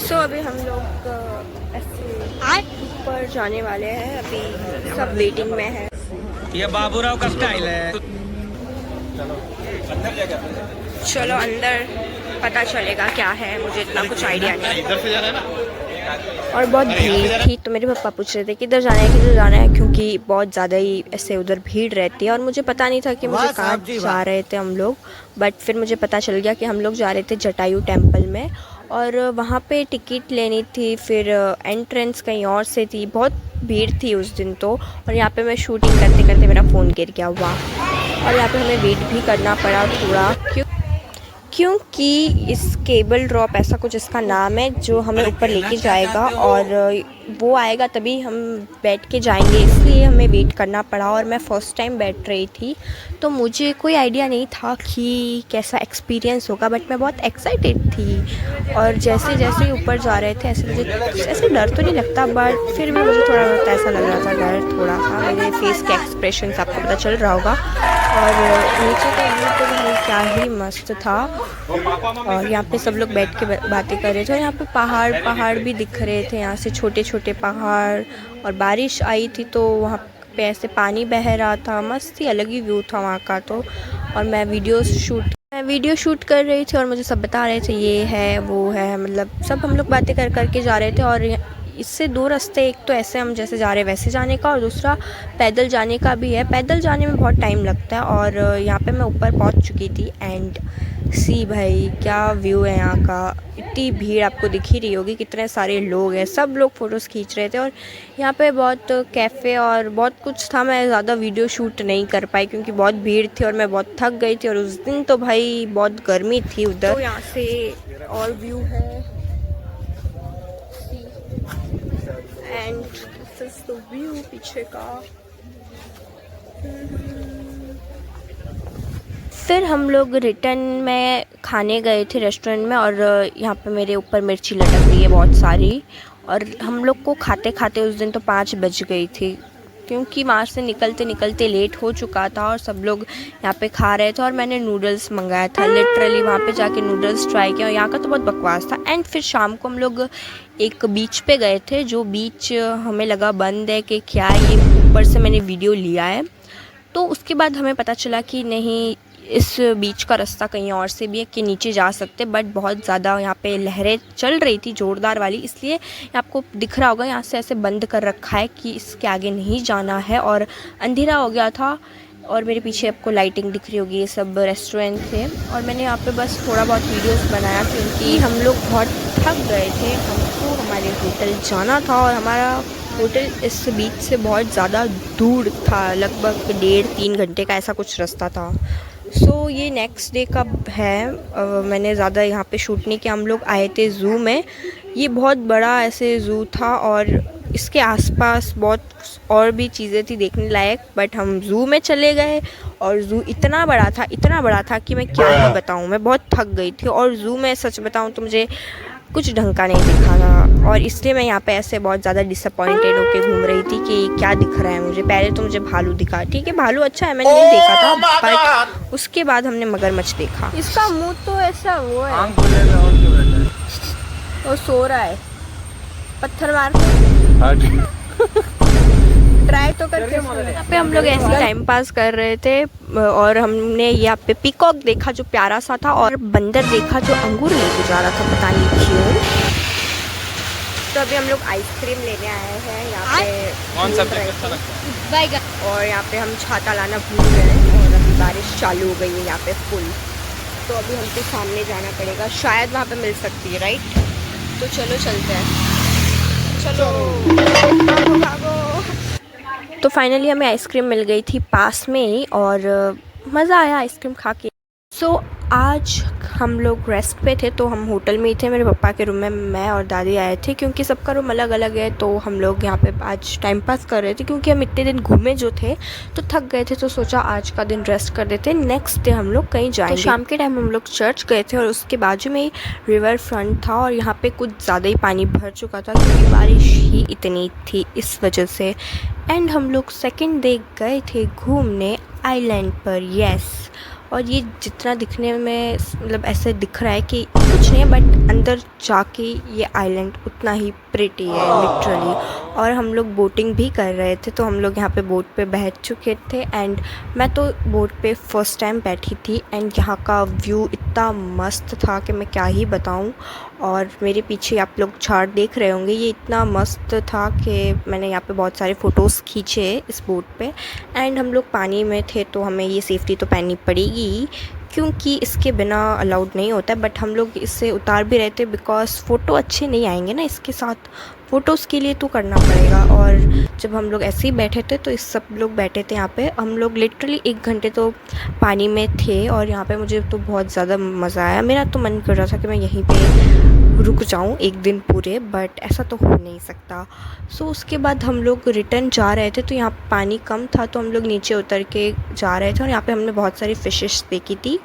सो अभी हम लोग ऐसे ऊपर जाने वाले हैं। अभी सब वेटिंग में है। ये बाबूराव का स्टाइल है। चलो अंदर पता चलेगा क्या है, मुझे इतना कुछ आइडिया नहीं। इधर से जाना है ना। और बहुत भीड़ थी तो मेरे पापा पूछ रहे थे किधर जाना है किधर जाना है, क्योंकि बहुत ज़्यादा ही ऐसे उधर भीड़ रहती है। और मुझे पता नहीं था कि मुझे कहाँ जा रहे थे हम लोग, बट फिर मुझे पता चल गया कि हम लोग जा रहे थे जटायु टेम्पल में। और वहाँ पे टिकट लेनी थी, फिर एंट्रेंस कहीं और से थी। बहुत भीड़ थी उस दिन तो। और यहाँ पे मैं शूटिंग करते करते मेरा फ़ोन गिर गया हुआ। और यहाँ पे हमें वेट भी करना पड़ा थोड़ा, क्योंकि इस केबल ड्रॉप ऐसा कुछ इसका नाम है जो हमें ऊपर लेके जाएगा, और वो आएगा तभी हम बैठ के जाएंगे, इसलिए हमें वेट करना पड़ा। और मैं फ़र्स्ट टाइम बैठ रही थी तो मुझे कोई आइडिया नहीं था कि कैसा एक्सपीरियंस होगा, बट मैं बहुत एक्साइटेड थी। और जैसे जैसे ऊपर जा रहे थे ऐसे डर तो नहीं लगता, बट फिर भी मुझे थोड़ा बहुत ऐसा लग रहा था डर थोड़ा सा। मेरे फेस के एक्सप्रेशन से आपको पता चल रहा होगा। और नीचे का व्यू तो क्या ही मस्त था। और यहाँ पे सब लोग बैठ के बातें कर रहे थे। और यहाँ पे पहाड़ भी दिख रहे थे, यहाँ से छोटे छोटे पहाड़। और बारिश आई थी तो वहाँ पे ऐसे पानी बह रहा था, मस्त ही अलग ही व्यू था वहाँ का तो। और मैं वीडियो शूट कर रही थी और मुझे सब बता रहे थे ये है वो है, मतलब सब हम लोग बातें कर कर के जा रहे थे। और इससे दो रास्ते, एक तो ऐसे हम जैसे जा रहे हैं वैसे जाने का, और दूसरा पैदल जाने का भी है। पैदल जाने में बहुत टाइम लगता है। और यहाँ पे मैं ऊपर पहुँच चुकी थी। एंड सी भाई क्या व्यू है यहाँ का। इतनी भीड़ आपको दिख ही रही होगी, कितने सारे लोग हैं, सब लोग फ़ोटोज़ खींच रहे थे। और यहाँ पे बहुत कैफ़े और बहुत कुछ था। मैं ज़्यादा वीडियो शूट नहीं कर पाई क्योंकि बहुत भीड़ थी और मैं बहुत थक गई थी। और उस दिन तो भाई बहुत गर्मी थी उधर। तो यहाँ से और व्यू है and this is the view पीछे का। फिर हम लोग रिटर्न में खाने गए थे रेस्टोरेंट में। और यहाँ पे मेरे ऊपर मिर्ची लटक रही है बहुत सारी। और हम लोग को खाते खाते उस दिन तो 5 बज गई थी, क्योंकि वहाँ से निकलते निकलते लेट हो चुका था। और सब लोग यहाँ पे खा रहे थे और मैंने नूडल्स मंगाया था। लिटरली वहाँ पे जाके नूडल्स ट्राई किया और यहाँ का तो बहुत बकवास था। एंड फिर शाम को हम लोग एक बीच पे गए थे, जो बीच हमें लगा बंद है कि क्या, ये ऊपर से मैंने वीडियो लिया है। तो उसके बाद हमें पता चला कि नहीं, इस बीच का रास्ता कहीं और से भी है कि नीचे जा सकते। बट बहुत ज़्यादा यहाँ पे लहरें चल रही थी ज़ोरदार वाली, इसलिए आपको दिख रहा होगा यहाँ से ऐसे बंद कर रखा है कि इसके आगे नहीं जाना है। और अंधेरा हो गया था। और मेरे पीछे आपको लाइटिंग दिख रही होगी, ये सब रेस्टोरेंट थे। और मैंने यहाँ पे बस थोड़ा बहुत वीडियोस बनाया क्योंकि हम लोग बहुत थक गए थे। हमको हमारे होटल जाना था और हमारा होटल इस बीच से बहुत ज़्यादा दूर था, लगभग 1.5-3 घंटे का ऐसा कुछ रास्ता था। सो ये नेक्स्ट डे का है। मैंने ज़्यादा यहाँ पे शूट नहीं किया। हम लोग आए थे ज़ू में। ये बहुत बड़ा ऐसे ज़ू था और इसके आसपास बहुत और भी चीज़ें थी देखने लायक, बट हम ज़ू में चले गए। और ज़ू इतना बड़ा था कि मैं क्या ही बताऊँ, मैं बहुत थक गई थी। और ज़ू में सच बताऊँ तो मुझे कुछ ढंग का नहीं दिखा था, और इसलिए मैं यहाँ पे ऐसे बहुत ज़्यादा डिसअपॉइंटेड होके घूम रही थी कि क्या दिख रहा है मुझे। पहले तो मुझे भालू दिखा, ठीक है भालू अच्छा है, मैंने नहीं देखा था, पर उसके बाद हमने मगरमच्छ देखा। इसका मुंह तो ऐसा वो है, वो सो रहा है, पत्थर मार ट्राई तो करके। यहाँ पे हम लोग ऐसे टाइम पास कर रहे थे और हमने यहाँ पे पीकॉक देखा जो प्यारा सा था, और बंदर देखा जो अंगूर लेके जा रहा था, पता नहीं क्यों। तो अभी हम लोग आइसक्रीम लेने आए हैं यहाँ पे। कौन सा फ्लेवर अच्छा लगता है? और यहाँ पे हम छाता लाना भूल गए और अभी बारिश चालू हो गई है यहाँ पे फुल। तो अभी हमको सामने जाना पड़ेगा, शायद वहाँ पे मिल सकती है, राइट? तो चलो चलते हैं, चलो भागो। तो फाइनली हमें आइसक्रीम मिल गई थी पास में ही और मज़ा आया आइसक्रीम खा के। सो आज हम लोग रेस्ट पे थे तो हम होटल में ही थे। मेरे पापा के रूम में मैं और दादी आए थे, क्योंकि सबका रूम अलग अलग है। तो हम लोग यहाँ पे आज टाइम पास कर रहे थे, क्योंकि हम इतने दिन घूमे जो थे तो थक गए थे, तो सोचा आज का दिन रेस्ट कर देते, नेक्स्ट डे हम लोग कहीं जाएंगे। तो शाम के टाइम हम लोग चर्च गए थे और उसके बाजू में ही रिवर फ्रंट था, और यहाँ पे कुछ ज़्यादा ही पानी भर चुका था क्योंकि बारिश ही इतनी थी इस वजह से। एंड हम लोग सेकेंड डे गए थे घूमने आइलैंड पर, यस। और ये जितना दिखने में मतलब ऐसे दिख रहा है कि कुछ नहीं है, बट अंदर जाके ये आइलैंड उतना ही प्रिटी है लिटरली। और हम लोग बोटिंग भी कर रहे थे, तो हम लोग यहाँ पे बोट पे बैठ चुके थे एंड मैं तो बोट पे फ़र्स्ट टाइम बैठी थी एंड यहाँ का व्यू इतना मस्त था कि मैं क्या ही बताऊँ। और मेरे पीछे आप लोग झाड़ देख रहे होंगे, ये इतना मस्त था कि मैंने यहाँ पे बहुत सारे फ़ोटोज़ खींचे इस बोट पे। एंड हम लोग पानी में थे तो हमें ये सेफ्टी तो पहननी पड़ेगी क्योंकि इसके बिना अलाउड नहीं होता है, बट हम लोग इससे उतार भी रहे थे बिकॉज़ फ़ोटो अच्छे नहीं आएंगे ना इसके साथ, फ़ोटोज़ के लिए तो करना पड़ेगा। और जब हम लोग ऐसे ही बैठे थे तो इस सब लोग बैठे थे यहाँ पे, हम लोग लिटरली 1 घंटे तो पानी में थे और यहाँ पे मुझे तो बहुत ज़्यादा मज़ा आया। मेरा तो मन कर रहा था कि मैं यहीं पे रुक जाऊँ 1 दिन पूरे, बट ऐसा तो हो नहीं सकता। सो उसके बाद हम लोग रिटर्न जा रहे थे, तो यहाँ पानी कम था तो हम लोग नीचे उतर के जा रहे थे और यहाँ पे हमने बहुत सारी फ़िशेस देखी थी।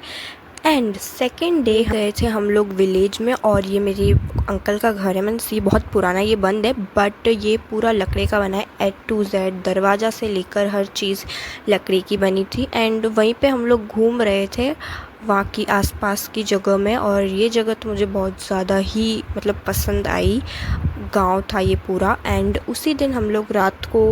एंड सेकेंड डे गए थे हम लोग विलेज में, और ये मेरे अंकल का घर है। मैंने ये बहुत पुराना, ये बंद है बट ये पूरा लकड़ी का बना है A to Z, दरवाज़ा से लेकर हर चीज़ लकड़ी की बनी थी। एंड वहीं पे हम लोग घूम रहे थे वहाँ की आसपास की जगह में, और ये जगह तो मुझे बहुत ज़्यादा ही मतलब पसंद आई। गांव था ये पूरा। एंड उसी दिन हम लोग रात को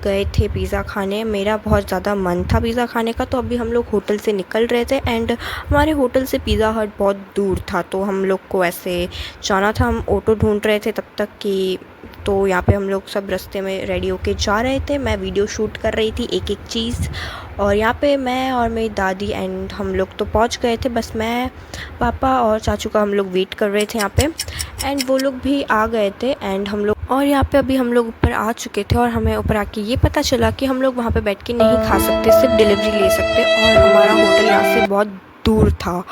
गए थे पिज़्ज़ा खाने। मेरा बहुत ज़्यादा मन था पिज़्ज़ा खाने का, तो अभी हम लोग होटल से निकल रहे थे एंड हमारे होटल से पिज़्ज़ा हट बहुत दूर था, तो हम लोग को ऐसे जाना था। हम ऑटो ढूंढ रहे थे तब तक कि, तो यहाँ पे हम लोग सब रास्ते में रेडी होके जा रहे थे। मैं वीडियो शूट कर रही थी एक एक चीज़, और यहाँ पे मैं और मेरी दादी एंड हम लोग तो पहुँच गए थे। बस मैं, पापा और चाचू का हम लोग वेट कर रहे थे यहाँ पे, एंड वो लोग भी आ गए थे। एंड हम लोग, और यहाँ पे अभी हम लोग ऊपर आ चुके थे और हमें ऊपर आके ये पता चला कि हम लोग वहाँ पे बैठ के नहीं खा सकते, सिर्फ डिलीवरी ले सकते, और हमारा होटल यहाँ से बहुत दूर था।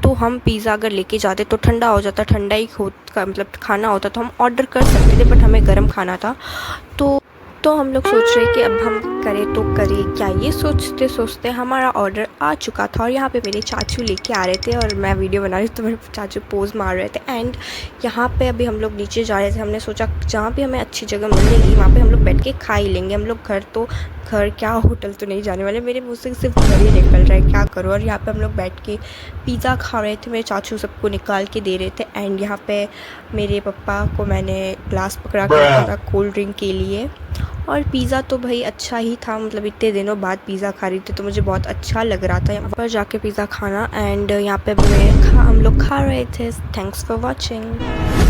तो हम पिज़्ज़ा अगर लेके जाते तो ठंडा हो जाता, ठंडा ही मतलब खाना होता तो हम ऑर्डर कर सकते थे, बट हमें गर्म खाना था। तो हम लोग सोच रहे कि अब हम करें तो करें क्या। ये सोचते सोचते हमारा ऑर्डर आ चुका था, और यहाँ पे मेरे चाचू लेके आ रहे थे और मैं वीडियो बना रही थी तो मेरे चाचू पोज मार रहे थे। एंड यहाँ पे अभी हम लोग नीचे जा रहे थे। हमने सोचा जहाँ भी हमें अच्छी जगह मिलेगी वहाँ पे हम लोग बैठ के खा ही लेंगे। हम लोग घर क्या होटल तो नहीं जाने वाले। मेरे मुँह से सिर्फ घर ही निकल रहा है, क्या करूँ। और यहाँ पे हम लोग बैठ के पिज़्ज़ा खा रहे थे। मेरे चाचू सबको निकाल के दे रहे थे। एंड यहाँ पे मेरे पापा को मैंने ग्लास पकड़ा के रखा था कोल्ड ड्रिंक के लिए। और पिज़्ज़ा तो भाई अच्छा ही था, मतलब इतने दिनों बाद पिज़्ज़ा खा रही थी तो मुझे बहुत अच्छा लग रहा था यहाँ पर जाके पिज़्ज़ा खाना। एंड यहाँ पे हम लोग खा रहे थे। Thanks for watching.